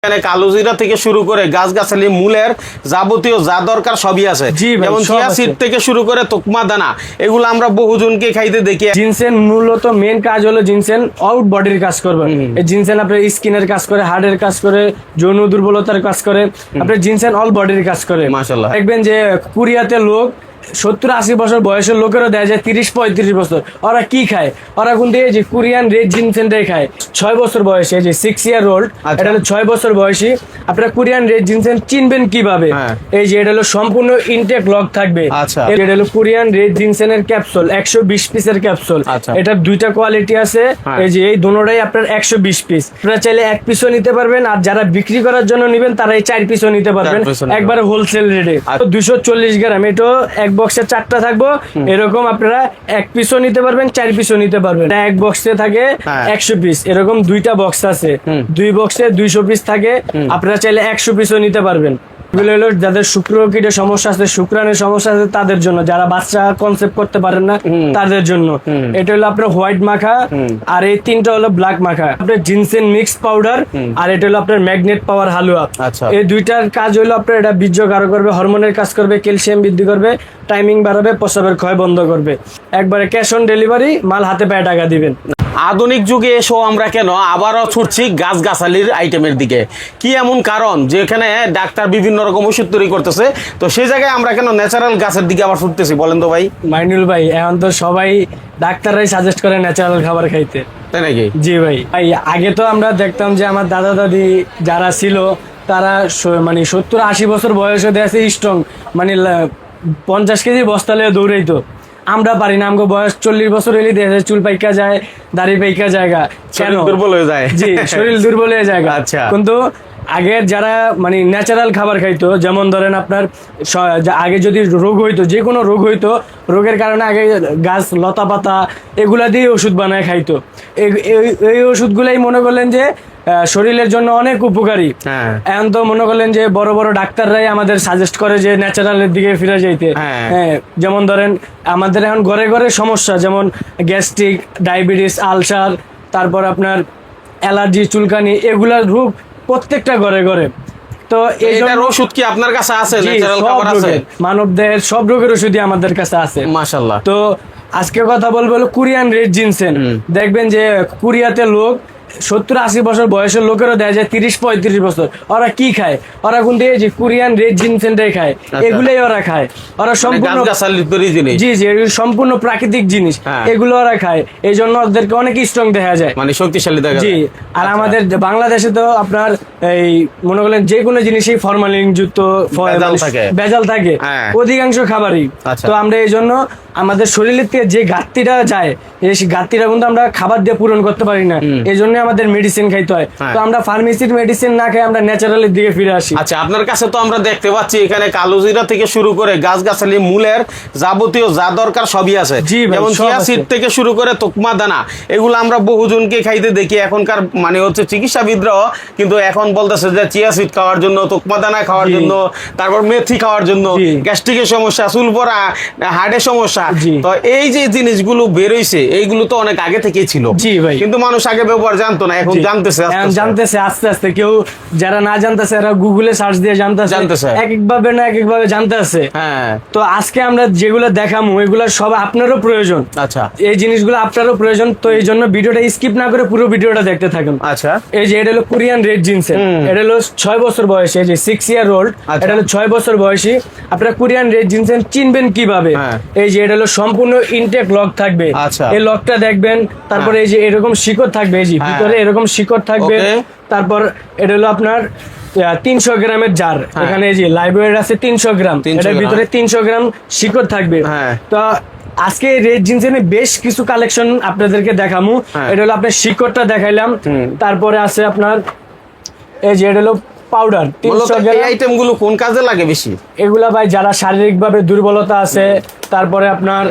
এখানে কালো জিরা থেকে শুরু করে গাছগাছালি মূলের যাবতীয় যা দরকার সবই আছে। যেমন চিয়া সিড থেকে শুরু করে তোকমা দানা, এগুলো আমরা বহুজনকে খাইতে দেখি। জিনসেন মূলত মেন কাজ হলো জিনসেন অল বডির কাজ করবে। এই জিনসেন আপনার স্কিনের কাজ করে, হার্টের কাজ করে, যৌন দুর্বলতার কাজ করে, আপনার জিনসেন অল বডির কাজ করে। মাশাআল্লাহ। দেখবেন যে কোরিয়াতে লোক 70-80 বছর বয়সের লোকেরও দেখা যায় 30-35 বছর। ওরা কি খায়? ওরা কিন্তু এই যে কোরিয়ান রেড জিনসেনটাই খায়। 6 বছর বয়সে, যে 6 ইয়ার ওল্ড, এটা হলো 6 বছর বয়সী। আপনারা কোরিয়ান রেড জিনসেন চিনবেন কিভাবে? এই যে এটা হলো সম্পূর্ণ ইনটেক লক থাকবে। এটা হলো কোরিয়ান রেড জিনসেনের ক্যাপসুল, 120 পিসের ক্যাপসুল। এটা দুইটা কোয়ালিটি আছে। এই যে এই দুটোটাই আপনার 120 পিস। আপনারা চাইলে এক পিসও নিতে পারবেন, আর যারা বিক্রি করার জন্য নেবেন তারা এই 4 পিসও নিতে পারবেন একবারে হোলসেল রেটে। 240 গ্রাম, এটা এক বক্সে 4টা থাকবো। এরকম আপনারা এক পিসও নিতে পারবেন, 4 পিসও নিতে পারবেন। এক বক্সে থাকে 100 পিস, এরকম দুইটা বক্স আছে, 2 বক্সে 200 পিস থাকে। আপনারা চাইলে 100 পিসও নিতে পারবেন। যাদের শুক্রাণুর সমস্যা আছে, শুক্রাণুর সমস্যা আছে তাদের জন্য, যারা বাচ্চা কনসেপ্ট করতে পারেন না তাদের জন্য। এটা হলো আপনার হোয়াইট মাখা, আর এই তিনটা হলো ব্ল্যাক মাখা। আপনার জিনসেন মিক্স পাউডার, আর এটা হলো আপনার ম্যাগনেট পাওয়ার হালুয়া। এই দুইটার কাজ হলো আপনার এটা বীর্য গাঢ় করবে, হরমোনের কাজ করবে, ক্যালসিয়াম বৃদ্ধি করবে, টাইমিং বাড়াবে, প্রস্রাবের ক্ষয় বন্ধ করবে। একবারে ক্যাশ অন ডেলিভারি, মাল হাতে পায়ে টাকা দিবেন। আধুনিক যুগে এসো আমরা কেন আবারও ছুটছি গাছগাছালির আইটেমের দিকে? কি এমন কারণ যে এখানে ডাক্তার বিভিন্ন রকম ওষুধ তৈরি করতেছে, তো সেই জায়গায় আমরা কেন ন্যাচারাল গাছের দিকে আবার ছুটতেছি বলেন তো ভাই? মাইনুল ভাই, এখন তো সবাই ডাক্তাররাই সাজেস্ট করে ন্যাচারাল খাবার খাইতে, তাই নাকি? জি ভাই। আগে তো আমরা দেখতাম যে আমার দাদা দাদি যারা ছিল তারা মানে 70-80 বছর বয়সে দেখে স্ট্রং, মানে 50 কেজি বস্তালে দৌড়াইতো। আমরা পারি না, আমাকে বয়স 40 বছর হলে দেখে চুল পাইকা যায়, দাড়ি পাইকা জায়গা, কেন? দুর্বল হয়ে যায়। জি, শরীর দুর্বল হয়ে যায়। আচ্ছা। কিন্তু আগের যারা মানে ন্যাচারাল খাবার খাইতো, যেমন ধরেন আপনার আগে যদি রোগ হইতো, যে কোনো রোগ হইতো, রোগের কারণে আগে গাছ লতা পাতা এগুলা দিয়ে ওষুধ বানায় খাইতো। এই ওষুধগুলাই মনে করলেন যে শরীরের জন্য অনেক উপকারী। এখন তো মনে করলেন যে বড় বড় ডাক্তাররাই আমাদের সাজেস্ট করে যে ন্যাচারালের দিকে ফিরে যাইতে। যেমন ধরেন আমাদের এখন ঘরে ঘরে সমস্যা, যেমন গ্যাস্ট্রিক, ডায়াবেটিস, আলসার, তারপর আপনার অ্যালার্জি, চুলকানি, এগুলার রোগ প্রত্যেকটা ঘরে ঘরে। তো এইটার ওষুধ কি আপনার কাছে আছে? ন্যাচারাল খাবার আছে, মানব দেহের সব রোগের ওষুধই আমাদের কাছে আছে, মাশাআল্লাহ। তো আজকে কথা বলবো হলো কোরিয়ান রেড জিনসেন। দেখবেন যে কোরিয়াতে লোক 70-80 বছর বয়সের লোকেরও দেখা যায় 30-35 বছর। ওরা কি খায়? ওরা কিন্তু এই যে কোরিয়ান রেড জিনসেনটাই খায়। এগুলাই ওরা খায়। ওরা সম্পূর্ণ জি জি সম্পূর্ণ প্রাকৃতিক জিনিস, এগুলো ওরা খায়। এই জন্য ওদেরকে অনেক স্ট্রং দেখা যায়, মানে শক্তিশালী দেখা যায়। জি। আর আমাদের বাংলাদেশে তো আপনার এই মনে করেন যে কোনো জিনিসই ফরমালিন যুক্ত, ভেজাল থাকে অধিকাংশ খাবারই। তো আমরা এই জন্য আমাদের শরীরের থেকে যে ঘাটতিটা যায়, এই ঘাটতিটা কিন্তু আমরা খাবার দিয়ে পূরণ করতে পারি না। এই জন্য আমাদের মেডিসিন খাইতে হয়। তো আমরা ফার্মেসির মেডিসিন না খাই, আমরা ন্যাচারালের দিকে ফিরে আসি। আচ্ছা, আপনার কাছে তো আমরা দেখতে পাচ্ছি এখানে কালো জিরা থেকে শুরু করে গাছগাছালি মূলের যাবতীয় যা দরকার সবই আছে। যেমন চিয়া সিড থেকে শুরু করে তোকমা দানা, এগুলো আমরা বহুজনকে খাইতে দেখি। এখনকার মানে হচ্ছে চিকিৎসাবিদরাও কিন্তু এখন বলতেছে যে চিয়া সিড খাওয়ার জন্য, তোকমা দানা খাওয়ার জন্য, তারপর মেথি খাওয়ার জন্য, গ্যাস্ট্রিকের সমস্যা, চুল পড়া, হার্টের সমস্যা। তো এই যে জিনিসগুলো বেরোইছে, এইগুলো তো অনেক আগে থেকেই ছিল। জি ভাই। কিন্তু মানুষ আগে ব্যবহার জানতো না, এখন জানতেছে আস্তে আস্তে। কেউ যারা না জানতেছে এরা গুগলে সার্চ দিয়ে জানতেছে, এক একভাবে না এক একভাবে জানতেছে। তো আজকে আমরা যেগুলো দেখামু এগুলো সব আপনারও প্রয়োজন। আচ্ছা, এই জিনিসগুলো আপনারও প্রয়োজন। তো এই জন্য ভিডিওটা স্কিপ না করে পুরো ভিডিওটা দেখতে থাকুন। আচ্ছা, এই যে এটা হলো কোরিয়ান রেড জিনসেন, এটা হলো 6 বছর বয়সী, এই যে 6 ইয়ার ওল্ড, এটা হলো 6 বছর বয়সী। আপনারা কোরিয়ান রেড জিনসেন চিনবেন কিভাবে? এই যে এটা হলো সম্পূর্ণ ইনটেক লক থাকবে। এই লকটা দেখবেন, তারপরে এই যে এরকম শিকড় থাকবে, এই যে ভিতরে এরকম শিকড় থাকবে। তারপর এটা হলো আপনার 300 গ্রামের জার, এখানে এই যে লাইব্রেরি আছে 300 গ্রাম, এটার ভিতরে 300 গ্রাম শিকড় থাকবে। তো আজকে রেড জিনসেনে বেশ কিছু কালেকশন আপনাদেরকে দেখামু। এটা হলো আপনার শিকড়টা দেখাইলাম, তারপরে আছে আপনার এই যে এটা হলো পাউডার। এই আইটেমগুলো কোন কাজে লাগে বেশি? এগুলা ভাই যারা শারীরিকভাবে দুর্বলতা আছে, তারপরে আপনার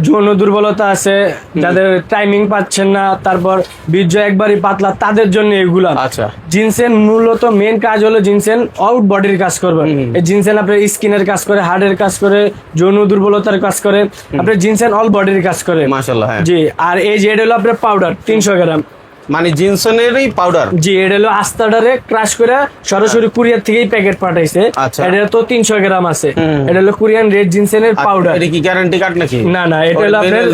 যৌন দুর্বলতা আছে, যাদের টাইমিং পাচ্ছেন না, তারপর বীর্য একবারই পাতলা, তাদের জন্য এগুলা। আচ্ছা, জিনসেন মূলত মেন কাজ হলো জিনসেন আউট বডির কাজ করবে। এই জিনসেন আপনার স্কিনের কাজ করে, হার্টের কাজ করে, যৌন দুর্বলতার কাজ করে, আপনার জিনসেন অল বডির কাজ করে। মাশাআল্লাহ। জি। আর এই যে এটা হলো আপনার পাউডার 300 গ্রাম, মানে জিনসনেরই পাউডার। জি, এটা হলো আস্তাডারে ক্রাশ করে সরাসরি কুরিয়ার থেকেই প্যাকেট পাঠাইছে। আচ্ছা। এটা তো 300 গ্রাম আছে। এটা হলো কোরিয়ান রেড জিনসেনের পাউডার। এটা কি গ্যারান্টি কার্ড নাকি? না না, এটা হলো আপনার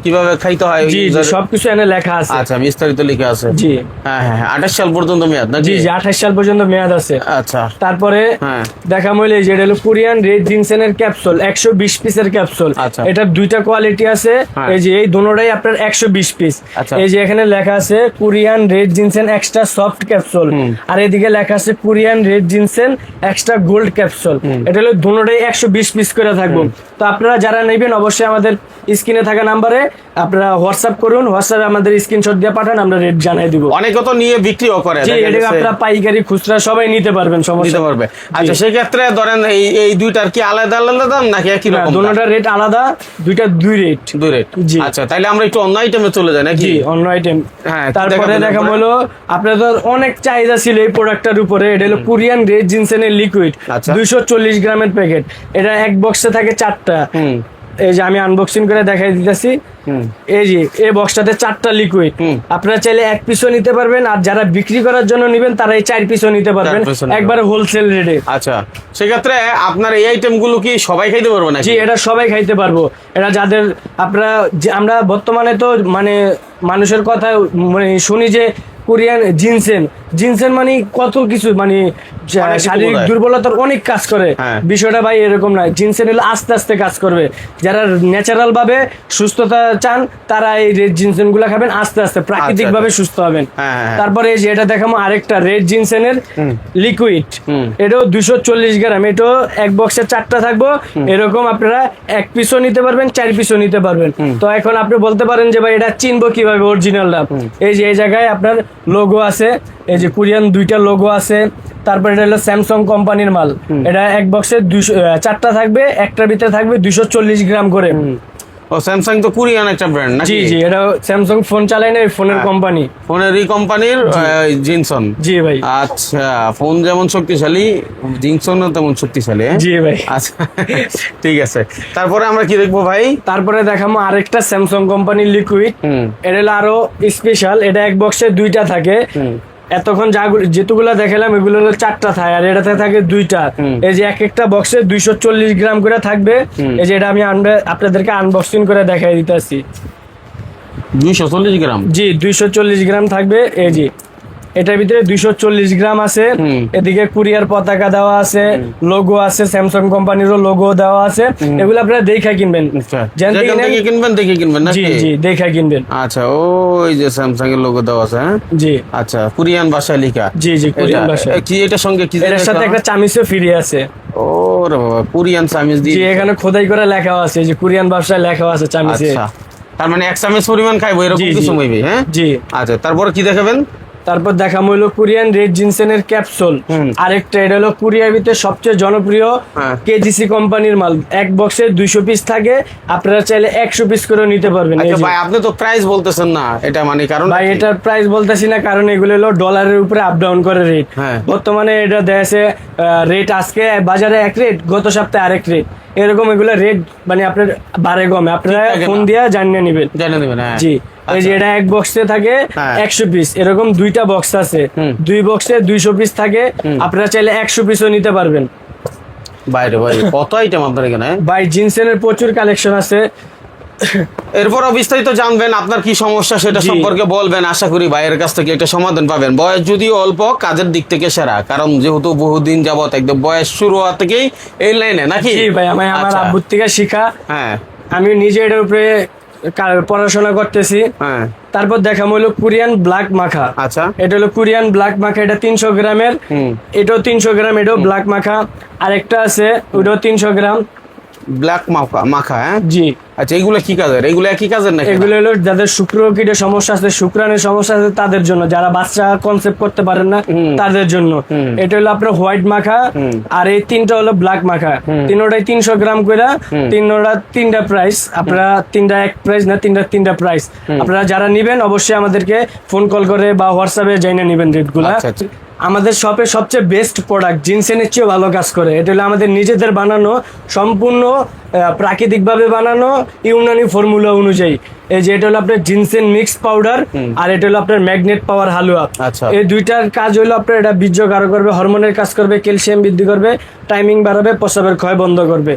কিভাবে খাইতে হয়? জি জি, সবকিছু এনে লেখা আছে। আচ্ছা, বিস্তারিত লেখা আছে। জি হ্যাঁ হ্যাঁ, 28 সাল পর্যন্ত মেয়াদ নাকি? জি জি, 28 সাল পর্যন্ত মেয়াদ আছে। আচ্ছা। তারপরে হ্যাঁ। দেখা হইলে যে এটা হলো কোরিয়ান রেড জিনসেনের ক্যাপসুল, 120 পিসের ক্যাপসুল। আচ্ছা। এটার দুইটা কোয়ালিটি আছে। হ্যাঁ। এই যে এই দুটোটাই আপনার 120 পিস। আচ্ছা। এই যে এখানে লেখা আছে Korean red ginseng extra soft capsule, আর এদিকে লেখা আছে Korean red ginseng extra gold capsule. এটা হলো দুটোটাই 120 পিস করে থাকবে। তো আপনারা যারা নেবেন অবশ্যই আমাদের স্ক্রিনে থাকা নাম্বারে আপনারা হোয়াটসঅ্যাপ করুন, হোয়াটসঅ্যাপে আমাদের স্ক্রিনশট দিয়ে পাঠান, আমরা রেট জানাই দিব। অনেকে তো নিয়ে বিক্রিও করে। জি, দেখা এটা যাচ্ছে আপনারা পাইকারি খুচরা সবাই নিতে পারবেন, সমস্যা নিতে পারবে। আচ্ছা, সেই ক্ষেত্রে ধরেন এই দুইটার কি আলাদা আলাদা দাম নাকি একই না, রকম? দুটোটার রেট আলাদা, দুইটা দুই রেট। দুই রেট। জি। আচ্ছা, তাহলে আমরা একটু অন্য আইটেমে চলে যাই নাকি? জি, অন্য আইটেম। হ্যাঁ, তারপরে দেখা হলো আপনাদের অনেক চাহিদা ছিল এই প্রোডাক্টটার উপরে। এটা হলো কোরিয়ান রেড জিনসেনের লিকুইড, আচ্ছা। 240 গ্রামের প্যাকেট। এটা এক বক্সে থাকে 4টা। এই যে আমি আনবক্সিং করে দেখাই দিতেছি। এই যে এই বক্সটাতে 4টা লিকুইড। আপনারা চাইলে এক পিসও নিতে পারবেন, আর যারা বিক্রি করার জন্য নেবেন তারা এই 4 পিসও নিতে পারবেন একবারে হোলসেল রেটে। আচ্ছা, সেক্ষেত্রে আপনার এই আইটেম গুলো কি সবাই খাইতে পারবে নাকি? জি, এটা সবাই খাইতে পারবো। এটা যাদের আপনারা আমরা বর্তমানে তো মানে মানুষের কথা মানে শুনি যে কোরিয়ান জিনসেন জিনসেন মানে কত কিছু, মানে শারীরিক দুর্বলতার অনেক কাজ করে। বিষয়টা ভাই এরকম নয়, জিনসেন হলো আস্তে আস্তে কাজ করবে। যারা ন্যাচারাল ভাবে সুস্থতা চান তারা এই রেড জিনসেন গুলা খাবেন, আস্তে আস্তে প্রাকৃতিক ভাবে সুস্থ হবেন। তারপরে এই যে এটা দেখাবো আরেকটা রেড জিনসেনের লিকুইড, এটাও 240 গ্রাম। এটাও এক বক্সে 4টা থাকবো। এরকম আপনারা এক পিসও নিতে পারবেন, 4 পিসও নিতে পারবেন। তো এখন আপনি বলতে পারেন যে ভাই এটা চিনবো কিভাবে অরিজিনালটা? এই যে এই জায়গায় আপনার লোগো আছে, এই যে কোরিয়ান দুইটা লোগো আছে। তারপর এটা হলো স্যামসাং কোম্পানির মাল। এটা এক বক্সে 4টা থাকবে, একটার ভিতরে থাকবে 240 গ্রাম করে। ও, স্যামসাং তো কোরিয়ান একটা ব্র্যান্ড নাকি? জি জি, এটা স্যামসাং ফোন চালায় না, ফোনের কোম্পানি, ফোনের এই কোম্পানির জিনসন। জি ভাই। আচ্ছা, ফোন যেমন শক্তিশালী জিনসনও তেমন শক্তিশালী। জি ভাই। আচ্ছা, ঠিক আছে। তারপরে আমরা কি দেখবো ভাই? তারপরে দেখাবো আরেকটা স্যামসাং কোম্পানির লিকুইড। এটা হলো আরো স্পেশাল। এটা এক বক্সে 2টা থাকে। এতক্ষণ যেগুলা দেখালাম এগুলো হলো 4টা থাকে, আর এটাতে থাকে 2টা। এই যে এক একটা বক্সে 240 গ্রাম করে থাকবে। এই যে এটা আমি আপনাদেরকে আনবক্সিং করে দেখাই দিতেছি। 240 গ্রাম? জি, 240 গ্রাম থাকবে। এই যে এটার ভিতরে 240 গ্রাম আছে। এদিকে কুরিয়ার পতাকা দেওয়া আছে, লোগো আছে, স্যামসাং কোম্পানিরও লোগো দেওয়া আছে। এগুলো আপনারা দেখে কিনবেন, দেখে কিনবেন। জি জি, দেখে কিনবেন। আচ্ছা, ওই যে স্যামসাং এর লোগো দেওয়া আছে। হ্যাঁ জি। আচ্ছা, কোরিয়ান ভাষায় লেখা। জি জি, কোরিয়ান ভাষায়। কি এটার সঙ্গে কি? এর সাথে একটা চামিচও ফ্রি আছে। ও রে বাবা, কোরিয়ান চামিচ দিয়ে? জি, এখানে খোদাই করে লেখা আছে যে কোরিয়ান ভাষায় লেখা আছে চামিচে। আচ্ছা, তার মানে এক চামচ পরিমাণ খাইবো এরকম কিছু হইবে? হ্যাঁ জি। আচ্ছা, তারপরে কি দেখাবেন? তারপর দেখাবো হলো কোরিয়ান রেড জিনসেনের ক্যাপসুল। আরেকটা এটা হলো কোরিয়ার ভিতরে সবচেয়ে জনপ্রিয় কেজিসি কোম্পানির মাল। এক বক্সে 200 পিস থাকে, আপনারা চাইলে 100 পিস করে নিতে পারবেন। আচ্ছা ভাই, আপনি তো প্রাইস বলতেছেন না, এটা মানে কারণ? ভাই, এটার প্রাইস বলতেছি না কারণ এগুলো হলো ডলারের উপরে আপ ডাউন করে রেট। বর্তমানে এটা দেশে রেট আজকে বাজারে এক রেট, গত সপ্তাহে আরেক রেট, এরকম এগুলো রেট মানে আপনার বারে কমে। আপনারা ফোন দিয়ে জানিয়ে নেবেন। জি। এই যে এটা এক বক্সে থাকে 100 পিস, এরকম 2টা বক্স আছে। 2 বক্সে 200 পিস থাকে, আপনারা চাইলে 100 পিসও নিতে পারবেন। বাইরে ভাই কত আইটেম আপনার এখানে? ভাই, জিনসেনের প্রচুর কালেকশন আছে। এরপরও বিস্তারিত জানবেন, আপনার কি সমস্যা সেটা সম্পর্কে বলবেন। আশা করি ভাইয়ের কাছ থেকে একটা সমাধান পাবেন। বয়স যদিও অল্প, কাজের দিক থেকে সেরা, কারণ যেহেতু বহুদিন যাবত একদম বয়স শুরু হওয়া থেকেই এই লাইনে নাকি? জি ভাই, আমার আব্বুর থেকে শিখা। হ্যাঁ, আমি নিজে এটার উপরে পড়াশোনা করতেছি। তারপর দেখা হলো কোরিয়ান ব্ল্যাক মাখা। আচ্ছা, এটা হলো কোরিয়ান ব্ল্যাক মাখা। এটা 300 গ্রামের। এটাও 300 গ্রাম, এটাও ব্ল্যাক মাখা। আরেকটা আছে, ওটাও 300 গ্রাম ব্ল্যাক মাখা। হ্যাঁ জি। আচ্ছা, এগুলো কি কাজের? এগুলো একই কাজের নাকি? এগুলো হলো যাদের শুক্রাণুর সমস্যা আছে, শুক্রাণুর সমস্যা আছে তাদের জন্য, যারা বাচ্চা কনসেপ্ট করতে পারেন না তাদের জন্য। এটা হলো আপনার হোয়াইট মাখা, আর এই 3টা হলো ব্ল্যাক মাখা। তিনটাই 300 গ্রাম করে। তিনটা প্রাইস, আপনারা 3টা এক প্রাইস না, 3টা প্রাইস। আপনারা যারা নিবেন অবশ্যই আমাদেরকে ফোন কল করে বা হোয়াটসঅ্যাপে জানিয়ে নেবেন রেটগুলো। আমাদের শপের সবচেয়ে বেস্ট প্রোডাক্ট, জিনসেনের চেয়েও ভালো কাজ করে। এটা হলো আমাদের নিজেদের বানানো সম্পূর্ণ প্রাকৃতিক ভাবে বানানো ইউনানি ফর্মুলা অনুযায়ী। এই যে এটা হলো আপনার জিনসেন মিক্স পাউডার, আর এটা হলো আপনার ম্যাগনেট পাওয়ার হালুয়া। আচ্ছা। এই দুইটার কাজ হলো আপনার এটা বীর্য গাঢ় করবে, হরমোনের কাজ করবে, ক্যালসিয়াম বৃদ্ধি করবে, টাইমিং বাড়াবে, প্রস্রাবের ক্ষয় বন্ধ করবে।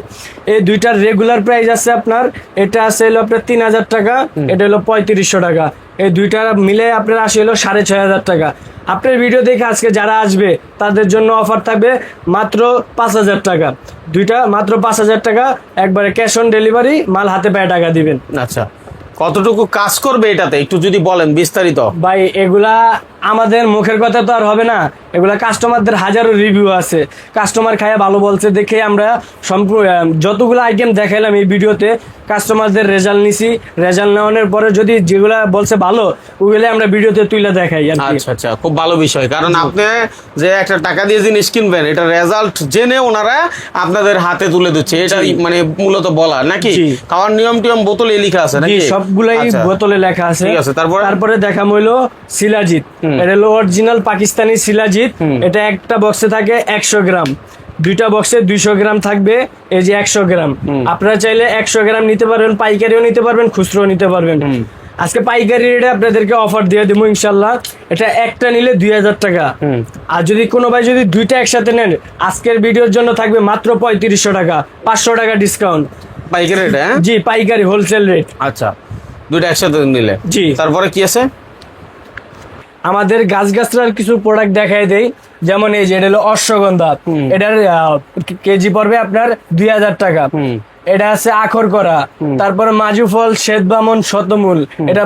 এই দুইটার রেগুলার প্রাইস আছে আপনার, এটা আছে হলো আপনার 3000 টাকা, এটা হলো 3500 টাকা। এই দুইটা মিলে আপনার আসে হলো 6500 টাকা। আপনার ভিডিও দেখে আজকে যারা আসবে তাদের জন্য অফার থাকবে মাত্র 5000 টাকা। দুইটা মাত্র 5000 টাকা, একবারে ক্যাশ অন ডেলিভারি, মাল হাতে পায়ে টাকা দিবেন। আচ্ছা, কতটুকু কাজ করবে এটাতে একটু যদি বলেন বিস্তারিত। ভাই এগুলা আমাদের মুখের কথা তো আর হবে না, এগুলা কাস্টমারদের হাজারো রিভিউ আছে, কাস্টমার খায় ভালো বলছে দেখে আমরা যতগুলো আইটেম দেখাইলাম এই ভিডিওতে কাস্টমারদের রেজাল্ট নিছি। রেজাল্ট নেওয়ানোর পরে যদি যেগুলা বলছে ভালো ওগুলো আমরা ভিডিওতে তুলে দেখাই আর কি। আচ্ছা আচ্ছা, খুব ভালো বিষয়, কারণ আপনি যে একটা টাকা দিয়ে জিনিস কিনবেন এটা রেজাল্ট জেনে ওনারা আপনাদের হাতে তুলে দিচ্ছে, এটা মানে মূলত বলা নাকি। খাওয়ার নিয়ম টিয়ম বোতলে লেখা আছে নাকি? সবগুলাই বোতলে লেখা আছে। ঠিক আছে, তারপরে দেখাম হইলো শিলাজিৎ, এটা হলো অরিজিনাল পাকিস্তানি শিলাজিৎ। এটা একটা বক্সে থাকে 100 গ্রাম, দুইটা বক্সে 200 গ্রাম থাকবে। এই যে 100 গ্রাম, আপনারা চাইলে 100 গ্রাম নিতে পারবেন, পাইকারিও নিতে পারবেন, খুচরো নিতে পারবেন। আজকে পাইকারি রেটে আপনাদেরকে অফার দিয়ে দেবো ইনশাল্লাহ। এটা একটা নিলে 2000 টাকা, আর যদি কোনো ভাই যদি দুইটা একসাথে নেন আজকের ভিডিওর জন্য থাকবে মাত্র 3500 টাকা, 500 টাকা ডিসকাউন্ট পাইকারি রেট। জি পাইকারি হোলসেল রেট। আচ্ছা, দুইটা একসাথে নিলে। জি। তারপরে কি আছে? আমাদের গাছগাছলার কিছু প্রোডাক্ট দেখাই দেই, যেমন এই যে এটা হলো অশ্বগন্ধা, এটার কেজি পড়বে আপনার 2000 টাকা। এটা আছে আখর করা, তারপরে মাজু ফল, শ্বেত বামন, শতমূল, এটা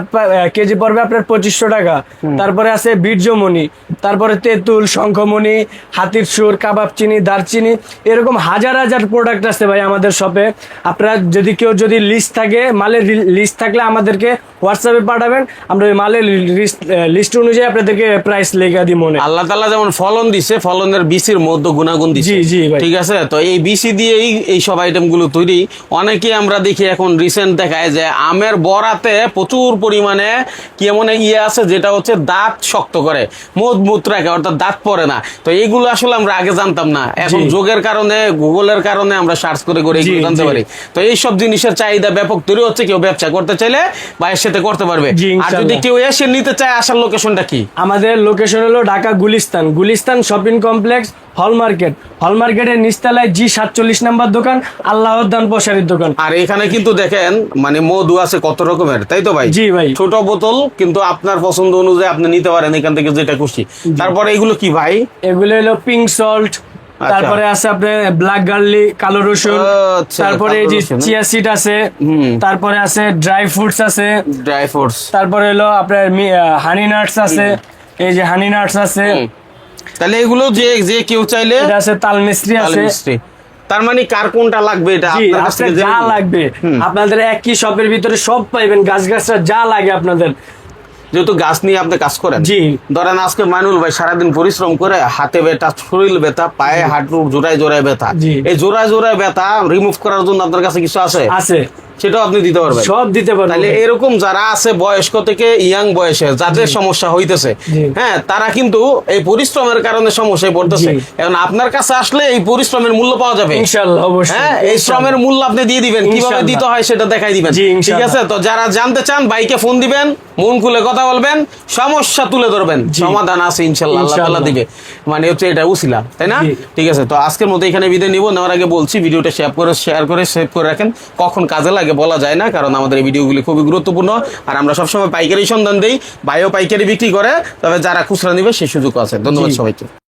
কেজি পড়বে আপনার 2500 টাকা। তারপরে আছে বীর্যমণি, তারপরে তেঁতুল, শঙ্খমণি, হাতির সুর, কাবাব চিনি, দারচিনি, এরকম হাজার হাজার প্রোডাক্ট আছে ভাই আমাদের শপে। আপনারা যদি কেউ যদি লিস্ট থাকে, মালের লিস্ট থাকলে আমাদেরকে হোয়াটসঅ্যাপে পাঠাবেন, আমরা ওই মালের লিস্ট অনুযায়ী আপনাদেরকে প্রাইস লেখা দিই। মনে আল্লাহ তাআলা যেমন ফলন দিছে, ফলনের বিসির মধ্যে গুণাগুণ দিছে। জি জি ভাই, ঠিক আছে। তো এই বিসি দিয়েই এই সব আইটেম গুলো তৈরি। অনেকে আমরা দেখি এখন রিসেন্ট দেখায় যে আমের বড়াতে প্রচুর পরিমাণে কি এমন আছে যেটা হচ্ছে দাঁত শক্ত করে, মজবুত রাখে, অর্থাৎ দাঁত পড়ে না। তো এইগুলো আসলে আমরা আগে জানতাম না, এখন যোগের কারণে, গুগলের কারণে আমরা সার্চ করে করে এগুলো জানতে পারি। তো এইসব জিনিসের চাহিদা ব্যাপক তৈরি হচ্ছে। কেউ ব্যবসা করতে চাইলে ভাইয়ের সাথে করতে পারবে। আর যদি কেউ এসে নিতে চায়, আসার লোকেশনটা কি? আমাদের লোকেশন হলো ঢাকা গুলিস্তান শপিং কমপ্লেক্স, হল মার্কেট, হল মার্কেটের নিচতলায় G47 নাম্বার দোকান, আল্লাহর দান প্রসারিত দোকান। আর এখানে কিন্তু দেখেন মানে মধু আছে কত রকমের, তাই তো ভাই? জি ভাই। ছোট বোতল, কিন্তু আপনার পছন্দ অনুযায়ী আপনি নিতে পারেন এখান থেকে যেটা খুশি। তারপরে এগুলো কি ভাই? এগুলো হলো পিঙ্ক সল্ট, তারপরে আছে আপনার ব্ল্যাক গার্লিক, কালো রসুন, তারপরে এই যে চিয়া সিড আছে, তারপরে আছে ড্রাই ফ্রুটস আছে, তারপরে হলো আপনার হানি নাটস আছে, এই যে হানি নাটস আছে। তাহলে এগুলো যে যে কেউ চাইলে, এটা আছে তাল মিস্ত্রি আছে। তার মানে কার কোনটা লাগবে এটা আপনার কাছ থেকে যা লাগবে আপনাদের একই শপের ভিতরে সব পাইবেন, গাছগাছরা যা লাগে আপনাদের। যেহেতু গাছ নিয়ে আপনি কাজ করেন, জি ধরেন আজকে মাইনুল ভাই সারাদিন পরিশ্রম করে হাতে ব্যথা, শরীর ব্যথা, পায়ে হাঁটুর জোড়ায় জোড়ায় ব্যথা, এই জোড়ায় জোড়ায় ব্যথা রিমুভ করার জন্য আপনার কাছে কিছু আছে? সেটাও আপনি দিতে পারবেন, সব দিতে পারবেন। তাহলে এরকম যারা আছে বয়স্ক থেকে ইয়াং বয়সে যাদের সমস্যা হইতেছে, হ্যাঁ, তারা কিন্তু এই পরিশ্রমের কারণে সমস্যায় পড়তেছে। এখন আপনার কাছে আসলে এই পরিশ্রমের মূল্য পাওয়া যাবে ইনশাআল্লাহ, অবশ্যই। হ্যাঁ, এই শ্রমের মূল্য আপনি দিয়ে দিবেন, কিভাবে দিতে হয় সেটা দেখাই দিবেন। ঠিক আছে। তো যারা জানতে চান বাইকে ফোন দিবেন, মন খুলে কথা বলবেন, সমস্যা তুলে ধরবেন, সমাধান আছে ইনশাআল্লাহ, আল্লাহ তাআলা দিবে। মানে হচ্ছে এটা উসিলা, তাই না? ঠিক আছে। তো আজকের মতো এখানে বিদায় নিব। নেওয়ার আগে বলছি ভিডিওটা শেয়ার করে সেভ করে রাখেন, কখন কাজে লাগে বলা যায় না, কারণ আমাদের এই ভিডিওগুলি খুবই গুরুত্বপূর্ণ। আর আমরা সবসময় পাইকারি সন্ধান দেই, ভাইও পাইকারি বিক্রি করে, তবে যারা খুচরা নিবে সেই সুযোগ আছে। ধন্যবাদ সবাইকে।